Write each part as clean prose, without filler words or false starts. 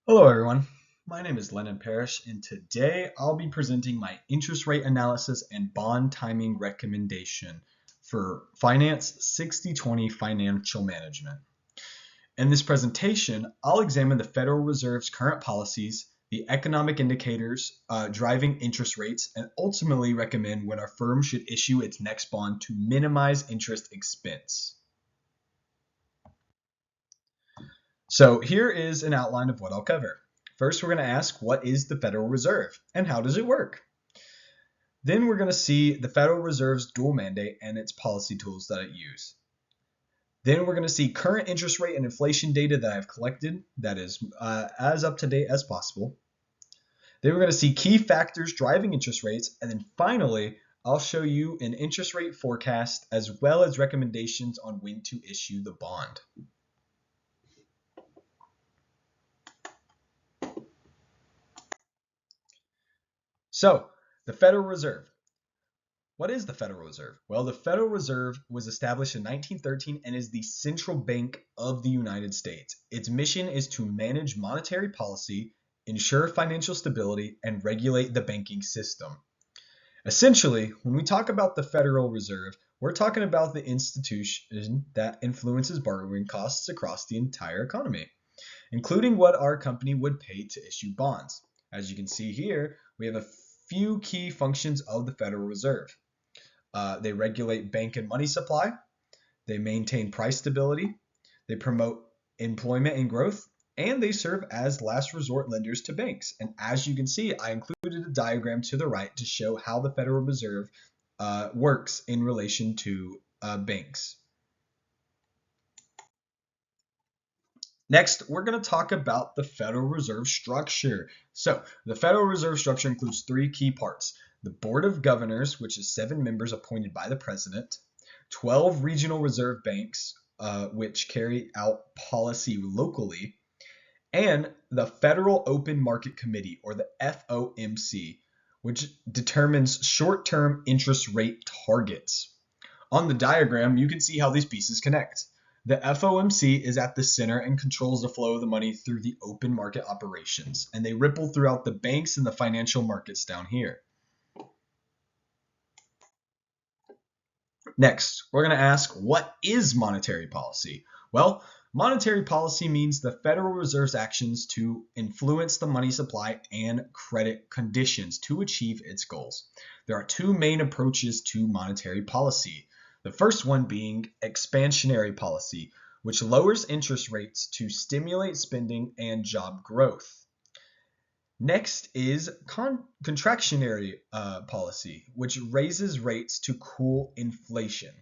Hello everyone, my name is Landon Parrish and today I'll be presenting my interest rate analysis and bond timing recommendation for Finance 60/20 Financial Management. In this presentation, I'll examine the Federal Reserve's current policies, the economic indicators driving interest rates, and ultimately recommend when our firm should issue its next bond to minimize interest expense. So here is an outline of what I'll cover. First, we're going to ask, what is the Federal Reserve and how does it work? Then we're going to see the Federal Reserve's dual mandate and its policy tools that it uses. Then we're going to see current interest rate and inflation data that I've collected that is as up to date as possible. Then we're going to see key factors driving interest rates. And then finally, I'll show you an interest rate forecast as well as recommendations on when to issue the bond. So, the Federal Reserve. What is the Federal Reserve? Well, the Federal Reserve was established in 1913 and is the central bank of the United States. Its mission is to manage monetary policy, ensure financial stability, and regulate the banking system. Essentially, when we talk about the Federal Reserve, we're talking about the institution that influences borrowing costs across the entire economy, including what our company would pay to issue bonds. As you can see here, we have a few key functions of the Federal Reserve. They regulate bank and money supply, they maintain price stability, they promote employment and growth, and they serve as last resort lenders to banks. And as you can see, I included a diagram to the right to show how the Federal Reserve works in relation to banks. Next, we're going to talk about the Federal Reserve structure. So, the Federal Reserve structure includes three key parts. The Board of Governors, which is 7 members appointed by the President, 12 regional reserve banks, which carry out policy locally, and the Federal Open Market Committee, or the FOMC, which determines short-term interest rate targets. On the diagram, you can see how these pieces connect. The FOMC is at the center and controls the flow of the money through the open market operations, and they ripple throughout the banks and the financial markets down here. Next, we're going to ask, what is monetary policy? Well, monetary policy means the Federal Reserve's actions to influence the money supply and credit conditions to achieve its goals. There are two main approaches to monetary policy. The first one being expansionary policy, which lowers interest rates to stimulate spending and job growth. Next is contractionary policy, which raises rates to cool inflation.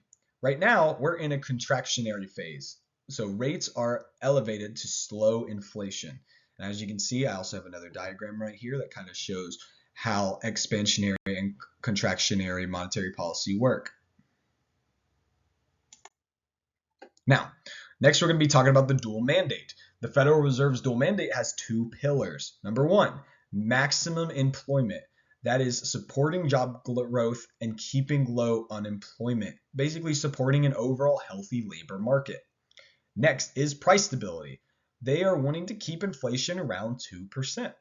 Right now, we're in a contractionary phase, so rates are elevated to slow inflation. And as you can see, I also have another diagram right here that kind of shows how expansionary and contractionary monetary policy work. Now, next we're going to be talking about the dual mandate. The Federal Reserve's dual mandate has two pillars. Number one, maximum employment. That is supporting job growth and keeping low unemployment, basically supporting an overall healthy labor market. Next is price stability. They are wanting to keep inflation around 2%.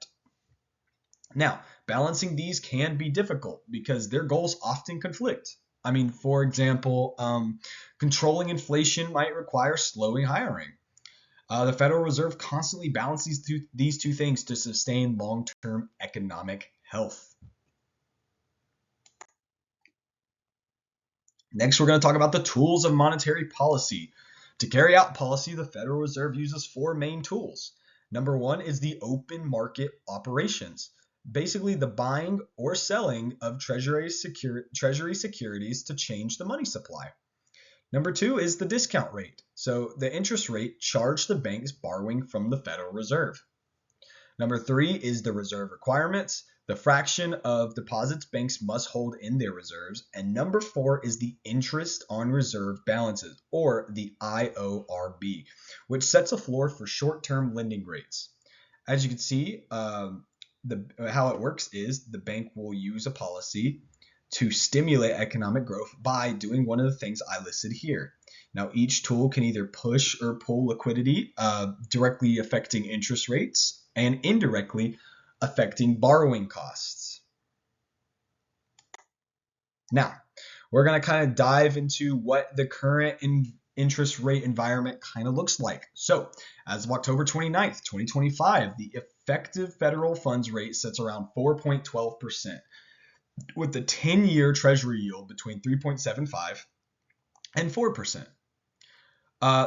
Now, balancing these can be difficult because their goals often conflict. I mean, for example, controlling inflation might require slowing hiring. The Federal Reserve constantly balances these two things to sustain long-term economic health. Next, we're going to talk about the tools of monetary policy. To carry out policy, the Federal Reserve uses 4 main tools. Number one is the open market operations. Basically the buying or selling of treasury securities to change the money supply. Number 2 is the discount rate, so the interest rate charged to banks borrowing from the Federal Reserve. Number 3 is the reserve requirements, the fraction of deposits banks must hold in their reserves. And number 4 is the interest on reserve balances, or the IORB, which sets a floor for short-term lending rates. As you can see, how it works is the bank will use a policy to stimulate economic growth by doing one of the things I listed here. Now, each tool can either push or pull liquidity, directly affecting interest rates, and indirectly affecting borrowing costs. Now, we're going to kind of dive into what the current interest rate environment kind of looks like. So, as of October 29th, 2025, the effective federal funds rate sits around 4.12%, with the 10-year Treasury yield between 3.75 and 4%.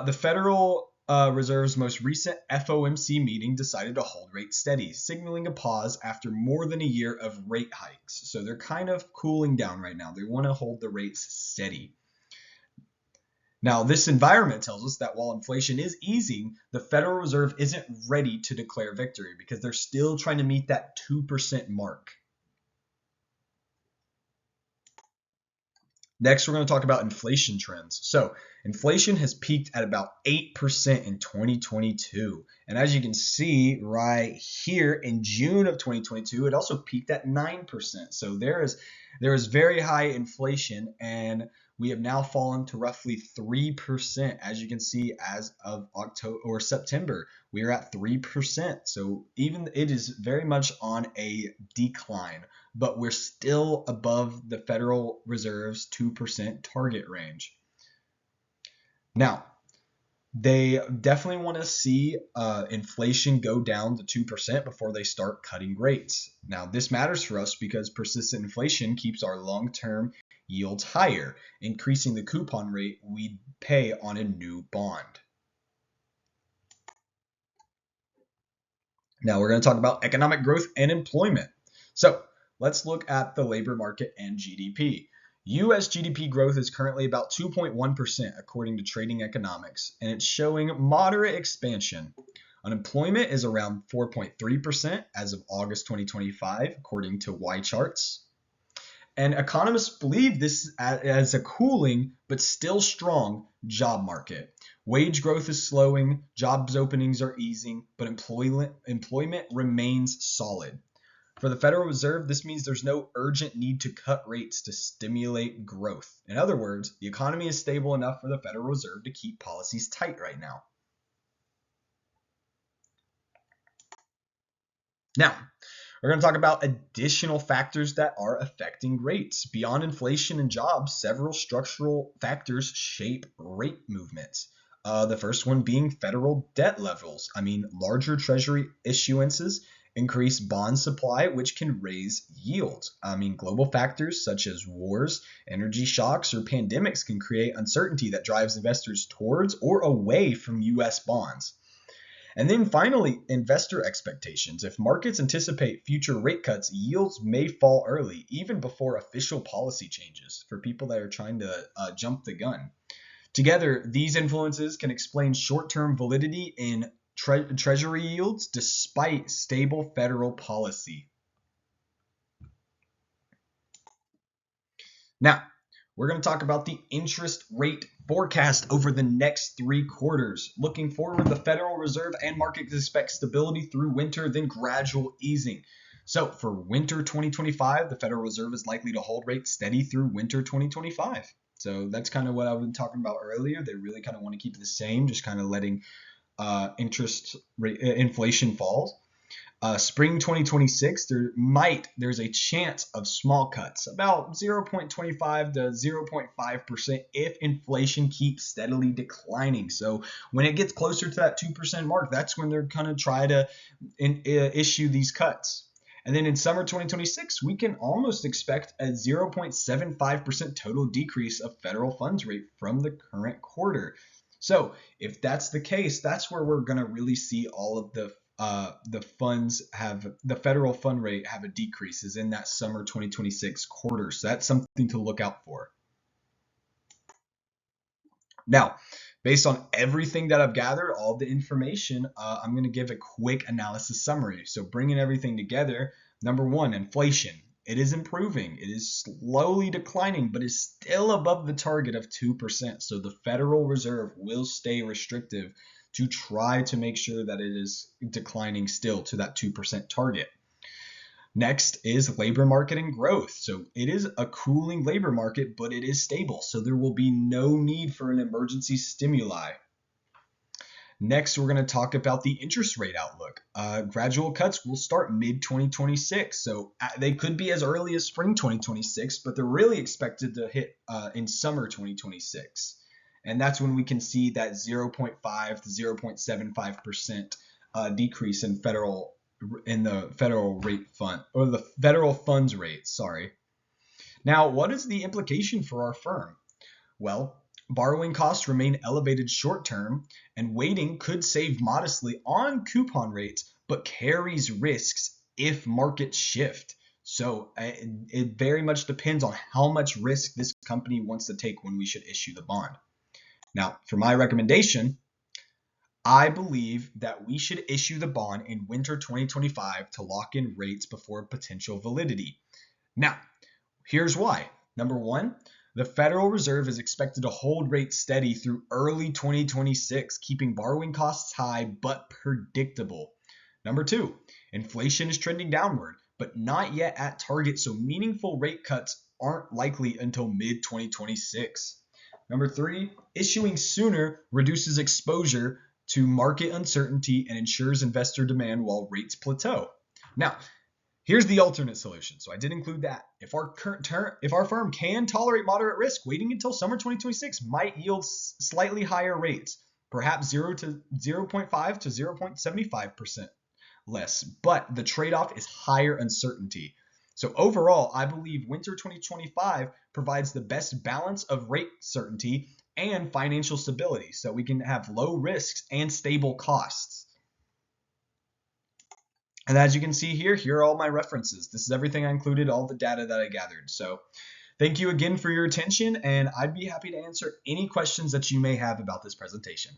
The Federal Reserve's most recent FOMC meeting decided to hold rates steady, signaling a pause after more than a year of rate hikes. So they're kind of cooling down right now. They want to hold the rates steady. Now, this environment tells us that while inflation is easing, the Federal Reserve isn't ready to declare victory because they're still trying to meet that 2% mark. Next, we're going to talk about inflation trends. So, inflation has peaked at about 8% in 2022. And as you can see right here in June of 2022, it also peaked at 9%. So there is very high inflation, and we have now fallen to roughly 3%. As you can see, as of October or September, we are at 3%. So even it is very much on a decline, but we're still above the Federal Reserve's 2% target range. Now, they definitely want to see inflation go down to 2% before they start cutting rates. Now, this matters for us because persistent inflation keeps our long-term yields higher, increasing the coupon rate we pay on a new bond. Now, we're going to talk about economic growth and employment. So, let's look at the labor market and GDP. U.S. GDP growth is currently about 2.1% according to Trading Economics, and it's showing moderate expansion. Unemployment is around 4.3% as of August 2025, according to Y-Charts. And economists believe this as a cooling but still strong job market. Wage growth is slowing, jobs openings are easing, but employment remains solid. For the Federal Reserve, this means there's no urgent need to cut rates to stimulate growth. In other words, the economy is stable enough for the Federal Reserve to keep policies tight right now. Now, we're going to talk about additional factors that are affecting rates. Beyond inflation and jobs, several structural factors shape rate movements. The first one being federal debt levels. Larger Treasury issuances increase bond supply, which can raise yields. Global factors such as wars, energy shocks, or pandemics can create uncertainty that drives investors towards or away from U.S. bonds. And then finally, investor expectations. If markets anticipate future rate cuts, yields may fall early, even before official policy changes, for people that are trying to jump the gun. Together, these influences can explain short-term validity in Treasury yields despite stable federal policy. Now, we're going to talk about the interest rate forecast over the next 3 quarters. Looking forward, the Federal Reserve and markets expect stability through winter, then gradual easing. So for winter 2025, the Federal Reserve is likely to hold rates steady through winter 2025. So that's kind of what I've been talking about earlier. They really kind of want to keep it the same, just kind of letting interest rate inflation fall. Spring 2026, there's a chance of small cuts, about 0.25 to 0.5% if inflation keeps steadily declining. So when it gets closer to that 2% mark, that's when they're going to try to issue these cuts. And then in summer 2026, we can almost expect a 0.75% total decrease of federal funds rate from the current quarter. So if that's the case, that's where we're going to really see all of the federal fund rate have a decrease is in that summer 2026 quarter. So that's something to look out for. Now, based on everything that I've gathered, all the information, I'm going to give a quick analysis summary. So bringing everything together, number one, inflation. It is improving. It is slowly declining, but is still above the target of 2%. So the Federal Reserve will stay restrictive to try to make sure that it is declining still to that 2% target. Next is labor market and growth. So it is a cooling labor market, but it is stable. So there will be no need for an emergency stimuli. Next, we're going to talk about the interest rate outlook. Gradual cuts will start mid-2026, so they could be as early as spring 2026, but they're really expected to hit in summer 2026. And that's when we can see that 0.5 to 0.75% decrease in the federal rate fund, or the federal funds rate, sorry. Now, what is the implication for our firm? Well, borrowing costs remain elevated short term, and waiting could save modestly on coupon rates, but carries risks if markets shift. So it very much depends on how much risk this company wants to take when we should issue the bond. Now, for my recommendation, I believe that we should issue the bond in winter 2025 to lock in rates before potential validity. Now, here's why. Number one, the Federal Reserve is expected to hold rates steady through early 2026, keeping borrowing costs high but predictable. Number two, inflation is trending downward, but not yet at target, so meaningful rate cuts aren't likely until mid-2026. Number three, issuing sooner reduces exposure to market uncertainty and ensures investor demand while rates plateau. Now, here's the alternate solution. So I did include that. If our firm can tolerate moderate risk, waiting until summer 2026 might yield slightly higher rates, perhaps 0 to 0.5 to 0.75% less, but the trade-off is higher uncertainty. So overall, I believe winter 2025 provides the best balance of rate certainty and financial stability, so we can have low risks and stable costs. And as you can see here are all my references. This is everything I included, all the data that I gathered. So thank you again for your attention, and I'd be happy to answer any questions that you may have about this presentation.